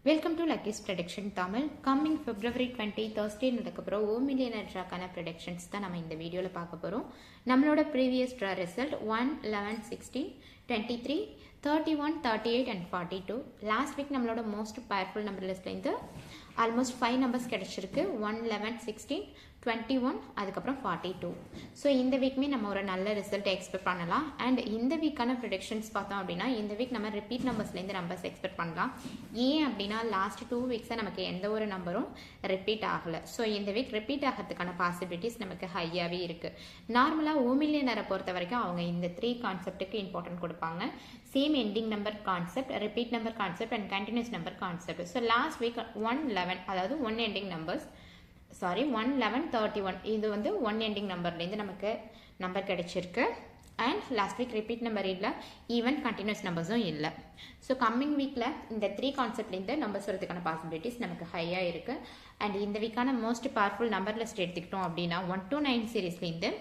Welcome to Lucky's prediction Tamil. Coming February 20 Thursday நடக்கப்புறம் ஓ millionaire ட்ராக்கான ப்ரெடிக்ஷன்ஸ் தான் நம்ம இந்த வீடியோவில் பார்க்க போகிறோம். நம்மளோட previous draw result 1, 11, 16, 23, 31, 38 and 42. Last week நம்மளோட மோஸ்ட் பவர்ஃபுல் நம்பர் லிஸ்ட்லேருந்து ஆல்மோஸ்ட் 5 நம்பர்ஸ் கிடச்சிருக்கு. 1, 11, 16, 21 அதுக்கப்புறம் 42. ஸோ இந்த வீக்குமே நம்ம ஒரு நல்ல ரிசல்ட் எக்ஸ்பெக்ட் பண்ணலாம். அண்ட் இந்த வீக்கான ப்ரெடிக்ஷன்ஸ் பார்த்தோம் அப்படின்னா இந்த வீக் நம்ம ரிப்பீட் நம்பர்ஸ்லேருந்து நம்பர்ஸ் எக்ஸ்பெக்ட் பண்ணலாம். ஏன் அப்படின்னா லாஸ்ட் 2 வீக்ஸாக நமக்கு எந்த ஒரு நம்பரும் ரிப்பீட் ஆகலை. ஸோ இந்த வீக் ரிப்பீட் ஆகிறதுக்கான பாசிபிலிட்டிஸ் நமக்கு ஹையாகவே இருக்குது. நார்மலாக ஓ மில்லியனரை பொறுத்த வரைக்கும் அவங்க இந்த 3 கான்செப்ட்டுக்கு இம்பார்ட்டன்ட் கொடுப்பாங்க. Same ending number concept, repeat number concept and continuous number concept. So last week 1, 11 அதாவது 1 எண்டிங் நம்பர்ஸ் 1, 11, 31 இது வந்து 1 எண்டிங் நம்பர்லேருந்து நமக்கு நம்பர் கிடைச்சிருக்கு. And last week repeat number இல்லை, ஈவன் கண்டினியூஸ் நம்பர்ஸும் இல்லை. ஸோ கம்மிங் வீக்கில் இந்த 3 கான்செப்ட்லேருந்து நம்பர்ஸ் வரதுக்கான பாசிபிலிட்டிஸ் நமக்கு ஹையாக இருக்குது. அண்ட் இந்த வீக்கான மோஸ்ட் பவர்ஃபுல் நம்பர் லிஸ்ட் எடுத்துக்கிட்டோம் அப்படின்னா 1 to 9 சீரீஸ்லேருந்து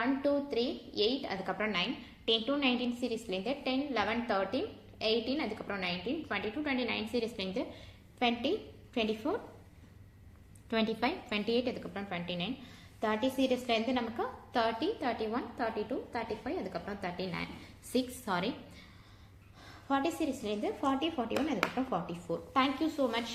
1, 2, 3, 8 அதுக்கப்புறம் 9, 10 to 19 சீரீஸ்லேருந்து 10, 11, 13, 18 அதுக்கப்புறம் 19, 22, 29 சீரீஸ்லேருந்து 20, 24, 25, 28 அதுக்கப்புறம் 29, 30 சீரீஸ்லேருந்து நமக்கு 30, 31, 32, 35 அதுக்கப்புறம் 40 சீரீஸ்லேருந்து 40, 41 அதுக்கப்புறம் 44. Thank you so much.